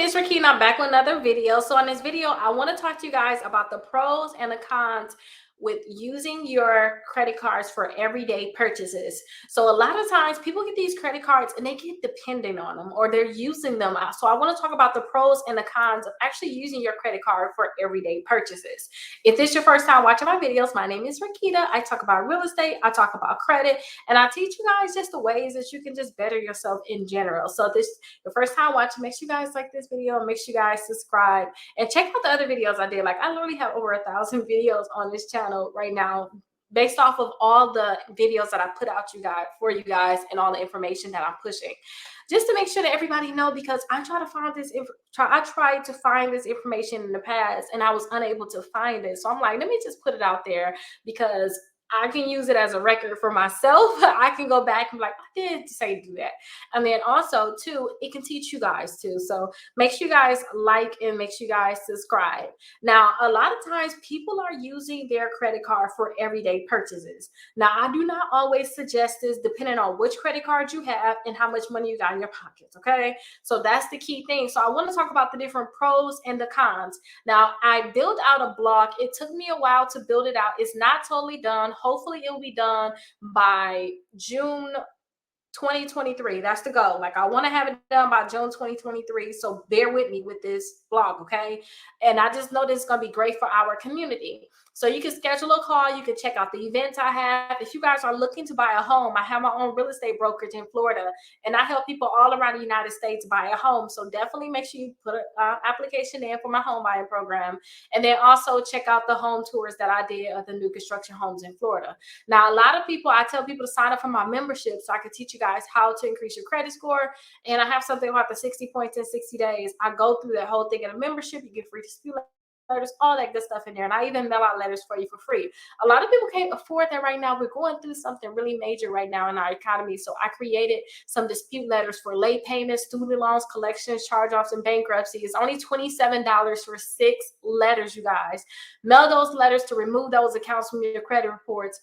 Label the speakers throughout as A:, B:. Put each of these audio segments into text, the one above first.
A: it's Rickita. I'm back with another video. So in this video, I want to talk to you guys about the pros and the cons with using your credit cards for everyday purchases. So a lot of times people get these credit cards and they get dependent on them or they're using them. So I want to talk about the pros and the cons of actually using your credit card for everyday purchases. If this is your first time watching my videos, my name is Rickita. I talk about real estate, I talk about credit, and I teach you guys just the ways that you can just better yourself in general. So if this is the first time watching, make sure you guys like this video, make sure you guys subscribe, and check out the other videos I did. Like, I literally have over 1,000 videos on this channel right now based off of all the videos that I put out for you guys and all the information that I'm pushing, just to make sure that everybody know, because I tried to find this information in the past and I was unable to find it. So I'm like, let me just put it out there because I can use it as a record for myself. I can go back and be like, I did say do that. And then also too, it can teach you guys too. So make sure you guys like and make sure you guys subscribe. Now, a lot of times people are using their credit card for everyday purchases. Now, I do not always suggest this depending on which credit card you have and how much money you got in your pockets, okay? So that's the key thing. So I want to talk about the different pros and the cons. Now, I built out a blog. It took me a while to build it out. It's not totally done. Hopefully it will be done by June 2023. That's the goal. Like, I want to have it done by June 2023. So bear with me with this blog, okay? And I just know this is going to be great for our community. So you can schedule a call. You can check out the events I have. If you guys are looking to buy a home, I have my own real estate brokerage in Florida, and I help people all around the United States buy a home. So definitely make sure you put an application in for my home buying program. And then also check out the home tours that I did of the new construction homes in Florida. Now, a lot of people, I tell people to sign up for my membership so I can teach you guys how to increase your credit score. And I have something about the 60 points in 60 days. I go through that whole thing in a membership. You get free dispute letters, all that good stuff in there. And I even mail out letters for you for free. A lot of people can't afford that right now. We're going through something really major right now in our economy. So I created some dispute letters for late payments, student loans, collections, charge-offs, and bankruptcy. It's only $27 for 6 letters, you guys. Mail those letters to remove those accounts from your credit reports.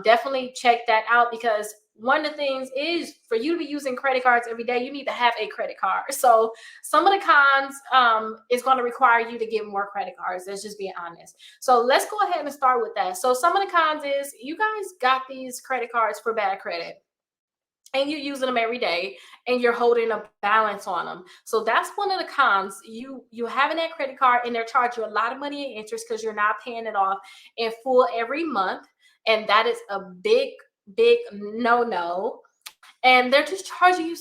A: Definitely check that out, because one of the things is, for you to be using credit cards every day, you need to have a credit card. So some of the cons is going to require you to get more credit cards. Let's just be honest. So let's go ahead and start with that. So some of the cons is, you guys got these credit cards for bad credit, and you're using them every day, and you're holding a balance on them. So that's one of the cons. You having that credit card, and they're charging you a lot of money in interest because you're not paying it off in full every month. And that is a big no. And they're just charging you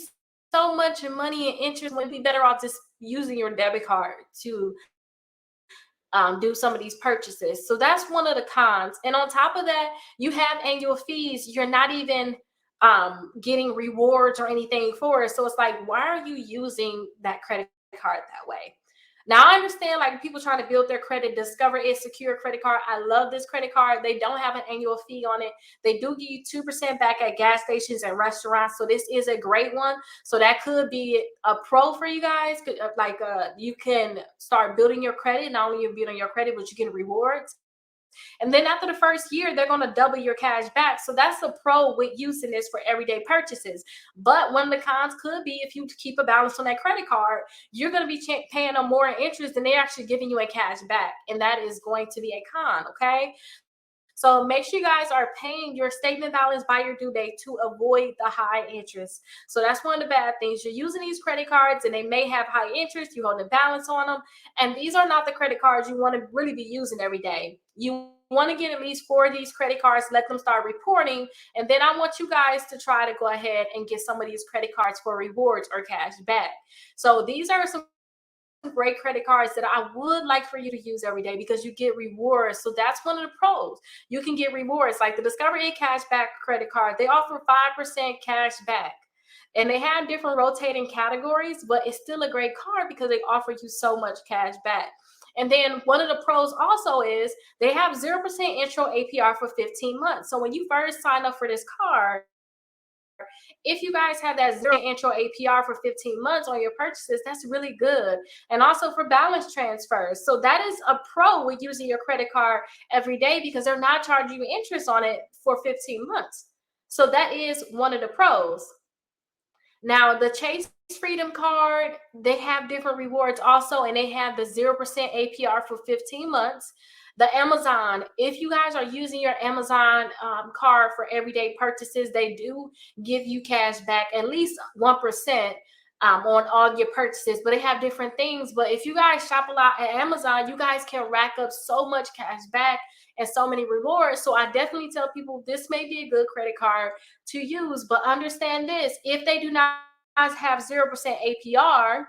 A: so much money and interest when you'd be better off just using your debit card to do some of these purchases. So that's one of the cons. And on top of that, you have annual fees. You're not even getting rewards or anything for it. So it's like, why are you using that credit card that way? Now, I understand, like, people trying to build their credit. Discover is secure credit card. I love this credit card. They don't have an annual fee on it. They do give you 2% back at gas stations and restaurants. So this is a great one. So that could be a pro for you guys. Like, you can start building your credit. Not only you're building your credit, but you get rewards. And then after the first year, they're going to double your cash back. So that's a pro with using this for everyday purchases. But one of the cons could be, if you keep a balance on that credit card, you're going to be paying them more in interest than they're actually giving you in cash back. And that is going to be a con, okay? So make sure you guys are paying your statement balance by your due date to avoid the high interest. So that's one of the bad things. You're using these credit cards and they may have high interest. You hold a balance on them. And these are not the credit cards you want to really be using every day. You want to get at least 4 of these credit cards, let them start reporting. And then I want you guys to try to go ahead and get some of these credit cards for rewards or cash back. So these are some great credit cards that I would like for you to use every day, because you get rewards. So that's one of the pros. You can get rewards like the Discover A Cashback credit card. They offer 5% cash back, and they have different rotating categories, but it's still a great card because they offer you so much cash back. And then one of the pros also is they have 0% intro APR for 15 months. So when you first sign up for this card, if you guys have that 0 intro APR for 15 months on your purchases, that's really good. And also for balance transfers. So that is a pro with using your credit card every day, because they're not charging you interest on it for 15 months. So that is one of the pros. Now, the Chase Freedom card, they have different rewards also, and they have the 0% APR for 15 months. The Amazon, if you guys are using your Amazon card for everyday purchases, they do give you cash back, at least 1%. On all your purchases, but they have different things. But if you guys shop a lot at Amazon, you guys can rack up so much cash back and so many rewards. So I definitely tell people this may be a good credit card to use, but understand this: if they do not have 0% APR,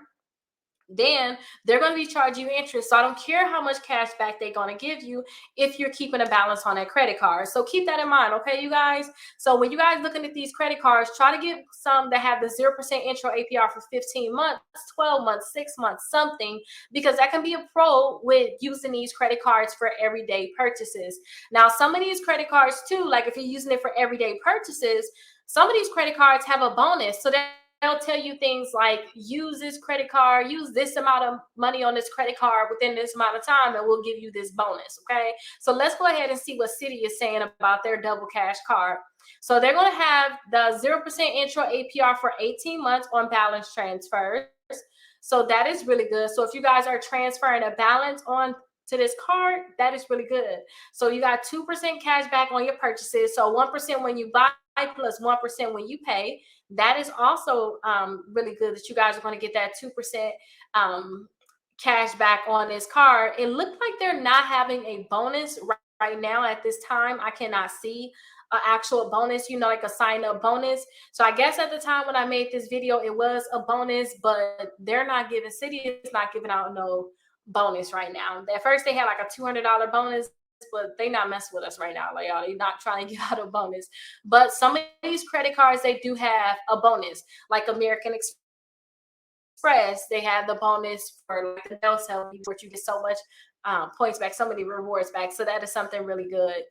A: then they're going to be charging you interest. So I don't care how much cash back they're going to give you if you're keeping a balance on that credit card. So keep that in mind, okay, you guys? So when you guys looking at these credit cards, try to get some that have the 0% intro APR for 15 months, 12 months, 6 months, something, because that can be a pro with using these credit cards for everyday purchases. Now, some of these credit cards too, like if you're using it for everyday purchases, some of these credit cards have a bonus. So they'll tell you things like, use this credit card, use this amount of money on this credit card within this amount of time, and we'll give you this bonus. Okay, so let's go ahead and see what Citi is saying about their double cash card. So they're going to have the 0% intro APR for 18 months on balance transfers. So that is really good. So if you guys are transferring a balance on to this card, that is really good. So you got 2% cash back on your purchases. So 1% when you buy plus 1% when you pay. That is also really good that you guys are going to get that 2% cash back on this card. It looked like they're not having a bonus right now at this time. I cannot see an actual bonus, like a sign up bonus. So I guess at the time when I made this video, it was a bonus, but they're not giving, Citi is not giving out no bonus right now. At first they had like a $200 bonus, but they not messing with us right now. Like, y'all, they not trying to give out a bonus. But some of these credit cards, they do have a bonus, like American Express. They have the bonus for like the Delta, where you get so much points back, so many rewards back. So that is something really good.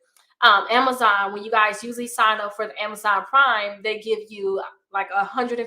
A: Amazon, when you guys usually sign up for the Amazon Prime, they give you like $150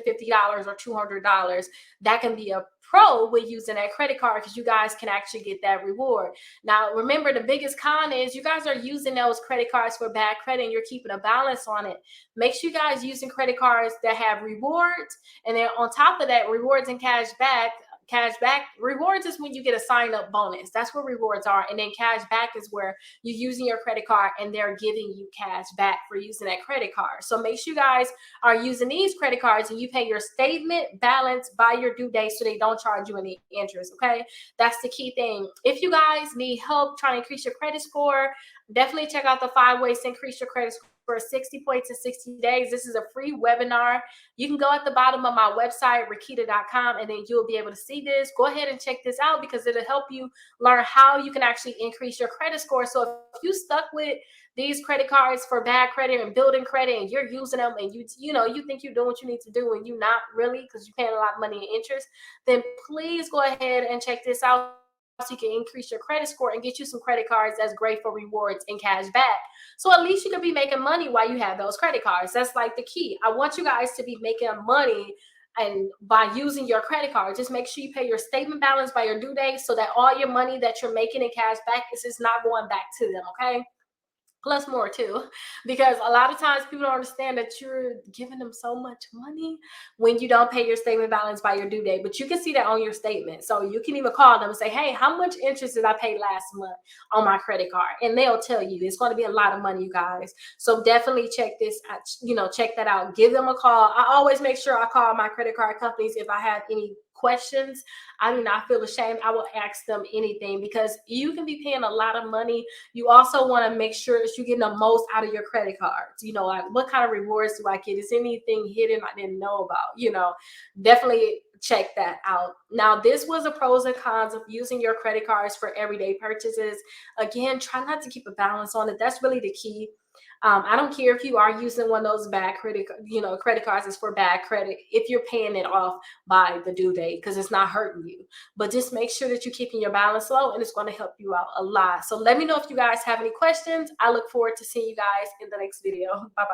A: or $200. That can be a pro with using that credit card, because you guys can actually get that reward. Now, remember, the biggest con is you guys are using those credit cards for bad credit and you're keeping a balance on it. Make sure you guys using credit cards that have rewards, and then on top of that, rewards and cash back. Cash back rewards is when you get a sign up bonus. That's what rewards are. And then cash back is where you're using your credit card and they're giving you cash back for using that credit card. So make sure you guys are using these credit cards and you pay your statement balance by your due date, so they don't charge you any interest. Okay, that's the key thing. If you guys need help trying to increase your credit score, definitely check out the 5 ways to increase your credit score for 60 points in 60 days. This is a free webinar. You can go at the bottom of my website, Rickita.com, and then you'll be able to see this. Go ahead and check this out, because it'll help you learn how you can actually increase your credit score. So if you stuck with these credit cards for bad credit and building credit, and you're using them, and you think you're doing what you need to do, and you're not really, because you're paying a lot of money in interest, then please go ahead and check this out, so you can increase your credit score and get you some credit cards that's great for rewards and cash back. So at least you can be making money while you have those credit cards. That's like the key. I want you guys to be making money, and by using your credit card, just make sure you pay your statement balance by your due date, so that all your money that you're making in cash back is just not going back to them. Okay, plus more too, because a lot of times people don't understand that you're giving them so much money when you don't pay your statement balance by your due date. But you can see that on your statement, so you can even call them and say, hey, how much interest did I pay last month on my credit card? And they'll tell you it's going to be a lot of money, you guys. So definitely check this out, check that out. Give them a call. I always make sure I call my credit card companies if I have any questions. I do not feel ashamed. I will ask them anything, because you can be paying a lot of money. You also want to make sure that you're getting the most out of your credit cards. Like, what kind of rewards do I get? Is anything hidden I didn't know about? Definitely check that out. Now, this was the pros and cons of using your credit cards for everyday purchases. Again, try not to keep a balance on it. That's really the key. I don't care if you are using one of those bad credit cards is for bad credit, if you're paying it off by the due date, because it's not hurting you. But just make sure that you're keeping your balance low, and it's going to help you out a lot. So let me know if you guys have any questions. I look forward to seeing you guys in the next video. Bye-bye.